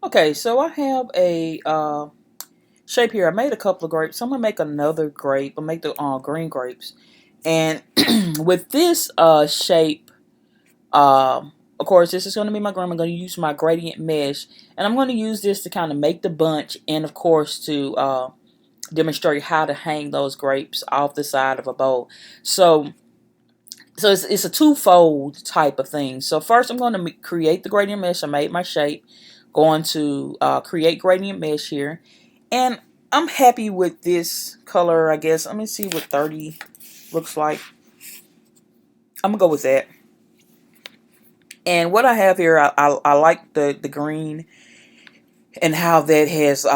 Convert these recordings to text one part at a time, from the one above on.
Okay, so I have a shape here. I made a couple of grapes. So I'm gonna make another grape. I'll make the green grapes. And with this shape, of course, this is going to be my green. I'm going to use my gradient mesh, and I'm going to use this to kind of make the bunch, and of course to demonstrate how to hang those grapes off the side of a bowl. So it's a twofold type of thing. So first I'm going to create the gradient mesh. I made my shape. Going to create gradient mesh here. And I'm happy with this color, I guess. Let me see what 30 looks like. I'm going to go with that. And what I have here, I like the green and how that has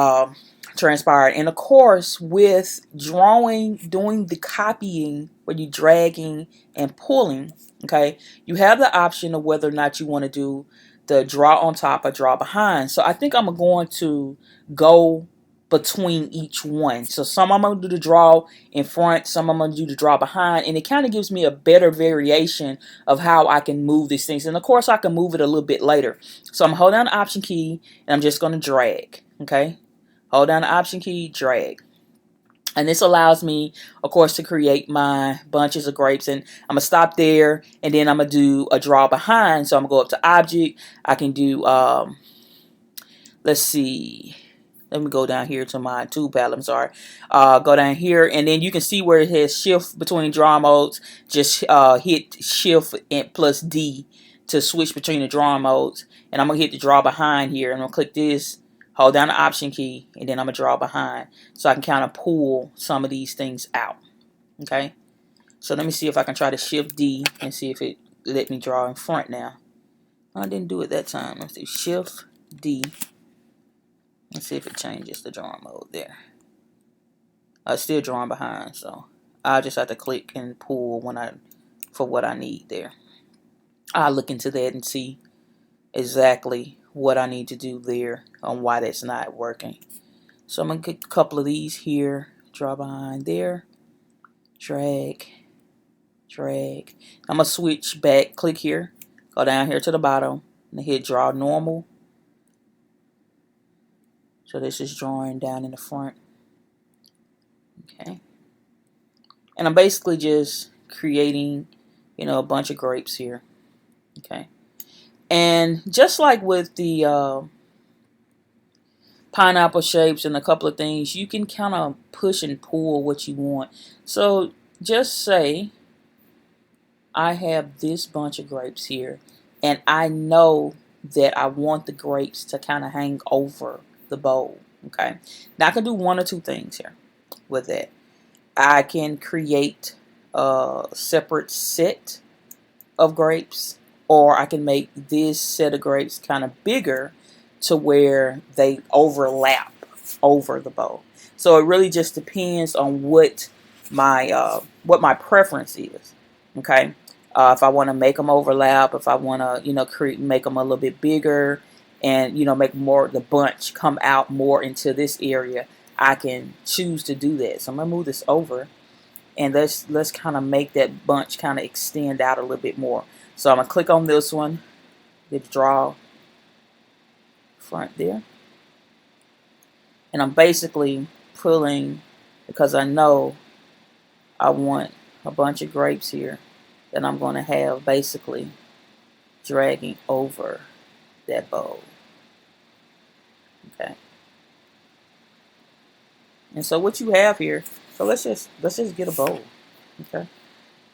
transpired. And of course, with drawing, doing the copying, where you dragging and pulling, okay, you have the option of whether or not you want to do the draw on top or draw behind. So I think I'm going to go between each one. So some I'm going to do the draw in front, some I'm going to do the draw behind, and it kind of gives me a better variation of how I can move these things. And of course I can move it a little bit later. So I'm holding down the option key and I'm just going to drag, okay? Hold down the option key, drag. And this allows me, of course, to create my bunches of grapes. And I'm going to stop there, and then I'm going to do a draw behind. So I'm going to go up to object. I can do, let's see. Let me go down here to my tool palette. I'm sorry. Go down here, and then you can see where it has shift between draw modes. Just hit shift and plus D to switch between the draw modes. And I'm going to hit the draw behind here. And I'm going to click this, hold down the option key, and then I'm going to draw behind. So I can kind of pull some of these things out. Okay. So let me see if I can try to shift D and see if it let me draw in front now. I didn't do it that time. Let's do shift D. Let's see if it changes the drawing mode there. I'm still drawing behind, so I just have to click and pull for what I need there. I'll look into that and see exactly what I need to do there on why that's not working. So I'm going to get a couple of these here, draw behind there, drag, drag. I'm going to switch back, click here, go down here to the bottom, and hit draw normal. So this is drawing down in the front. Okay. And I'm basically just creating, a bunch of grapes here. Okay. And just like with the pineapple shapes and a couple of things, you can kind of push and pull what you want. So just say I have this bunch of grapes here, and I know that I want the grapes to kind of hang over the bowl. Okay. Now I can do one or two things here with that. I can create a separate set of grapes, or I can make this set of grapes kind of bigger to where they overlap over the bowl. So it really just depends on what my preference is. Okay, if I want to make them overlap, if I want to make them a little bit bigger, and make more the bunch come out more into this area, I can choose to do that. So I'm gonna move this over, and let's kind of make that bunch kind of extend out a little bit more. So I'm gonna click on this one, hit draw front there, and I'm basically pulling because I know I want a bunch of grapes here that I'm going to have basically dragging over that bowl. Okay. And so what you have here, so let's just get a bowl. Okay.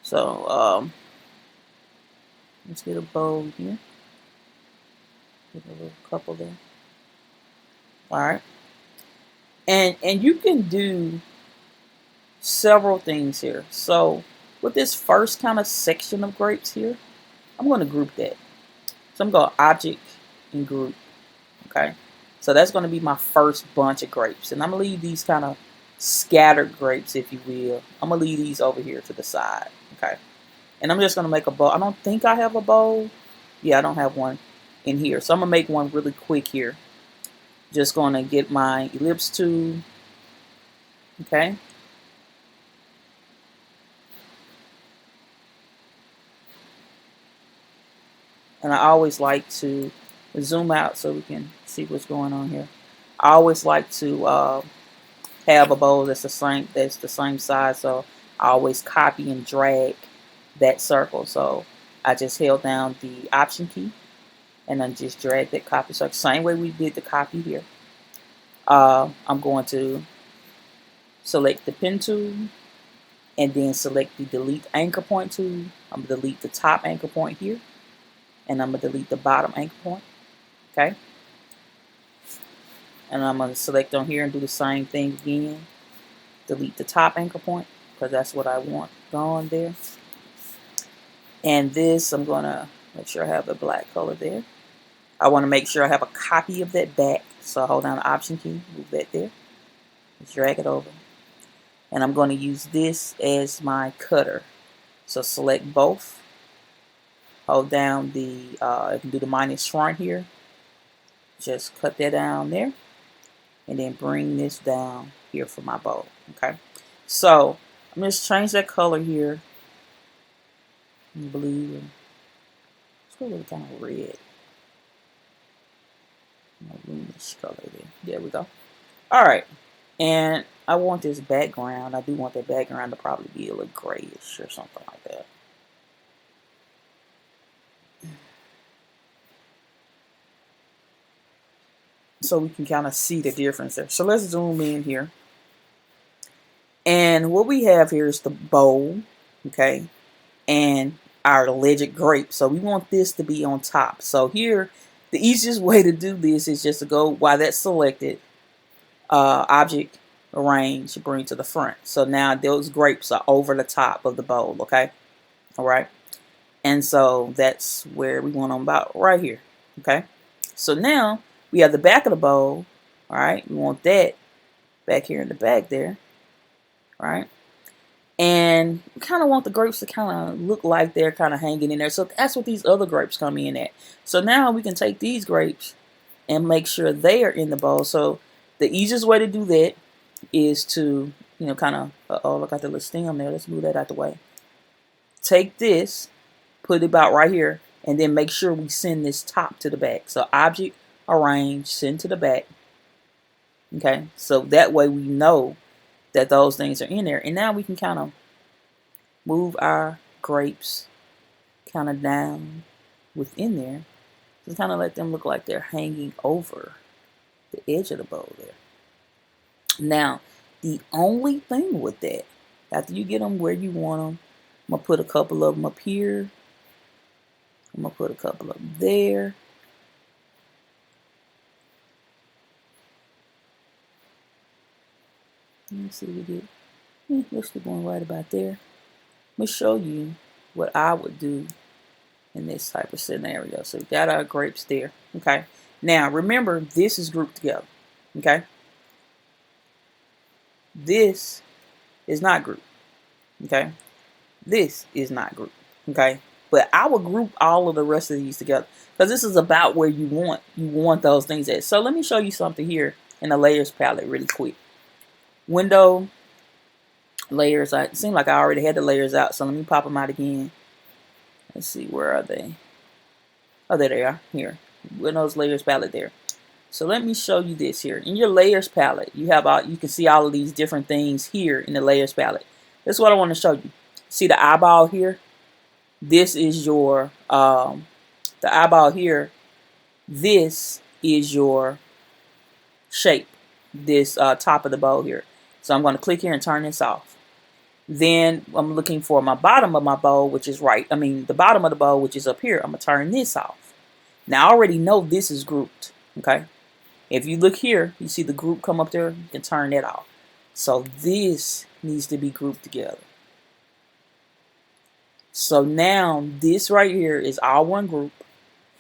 So let's get a bowl here. Get a little couple there. All right. And you can do several things here. So with this first kind of section of grapes here, I'm going to group that. So I'm going to object and group. Okay. So that's going to be my first bunch of grapes. And I'm going to leave these kind of scattered grapes, if you will. I'm going to leave these over here to the side. Okay. And I'm just going to make a bowl. I don't think I have a bowl. Yeah, I don't have one in here. So I'm going to make one really quick here. Just going to get my ellipse tool. Okay. And I always like to zoom out so we can see what's going on here. I always like to have a bowl that's the same size, so I always copy and drag that circle. So I just held down the Option key and then just drag that copy circle. Same way we did the copy here. I'm going to select the pen tool and then select the delete anchor point tool. I'm going to delete the top anchor point here and I'm going to delete the bottom anchor point. Okay. And I'm going to select on here and do the same thing again. Delete the top anchor point because that's what I want gone there. And this, I'm going to make sure I have the black color there. I want to make sure I have a copy of that back. So I hold down the Option key, move that there, drag it over. And I'm going to use this as my cutter. So select both. Hold down the, I can do the minus front here. Just cut that down there. And then bring this down here for my bow. Okay. So I'm just change that color here. Blue. Let's go with kind of red. Greenish color there. There we go. Alright. And I want this background. I do want that background to probably be a little grayish or something like that. So we can kind of see the difference there. So let's zoom in here. And what we have here is the bowl, okay, and our alleged grape. So we want this to be on top. So here, the easiest way to do this is just to go while that's selected, object, arrange, bring to the front. So now those grapes are over the top of the bowl, okay? All right. And so that's where we want them about right here, okay? So now we have the back of the bowl, all right? We want that back here in the back there, right? And we kind of want the grapes to kind of look like they're kind of hanging in there. So that's what these other grapes come in at. So now we can take these grapes and make sure they are in the bowl. So the easiest way to do that is to, you know, kind of, oh, look at the little stem there. Let's move that out the way. Take this, put it about right here, and then make sure we send this top to the back. So object, arrange, send to the back. Okay, so that way we know that those things are in there. And now we can kind of move our grapes kind of down within there. Just kind of let them look like they're hanging over the edge of the bowl there. Now, the only thing with that, after you get them where you want them, I'm going to put a couple of them up here. I'm going to put a couple of them there. Let me see what we did. Let's do one right about there. Let me show you what I would do in this type of scenario. So we got our grapes there. Okay. Now remember, this is grouped together. Okay. This is not grouped. Okay. This is not grouped. Okay. But I will group all of the rest of these together because this is about where you want those things at. So let me show you something here in the layers palette really quick. Window, layers. It seemed like I already had the layers out, so let me pop them out again. Let's see, where are they? Oh, there they are, here. Windows layers palette there. So let me show you this here. In your layers palette, you have you can see all of these different things here in the layers palette. This is what I want to show you. See the eyeball here? This is your the eyeball here. This is your shape. This top of the bowl here. So I'm going to click here and turn this off. Then I'm looking for my bottom of my bowl, which is the bottom of the bowl, which is up here. I'm going to turn this off. Now I already know this is grouped. Okay. If you look here, you see the group come up there. You can turn that off. So this needs to be grouped together. So now this right here is all one group.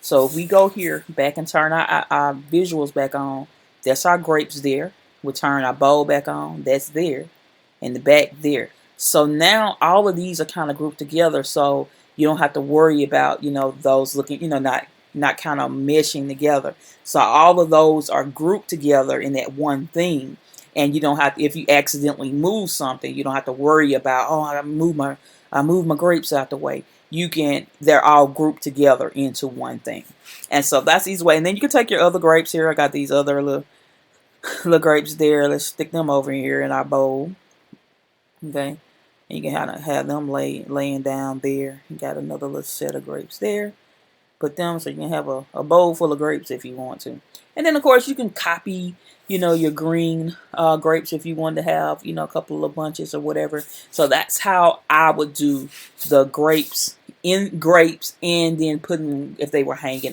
So if we go here back and turn our visuals back on, that's our grapes there. We'll turn our bowl back on. That's there. And the back there. So now all of these are kind of grouped together. So you don't have to worry about, those looking, not kind of meshing together. So all of those are grouped together in that one thing. And you don't have to, if you accidentally move something, you don't have to worry about, oh, I moved I move my grapes out the way, they're all grouped together into one thing. And so that's the easy way. And then you can take your other grapes here. I got these other little grapes there. Let's stick them over here in our bowl. Okay. And you can have them laying down there. You got another little set of grapes there. Put them so you can have a bowl full of grapes if you want to. And then, of course, you can copy, your green grapes if you want to have, a couple of bunches or whatever. So that's how I would do the grapes and then putting, if they were hanging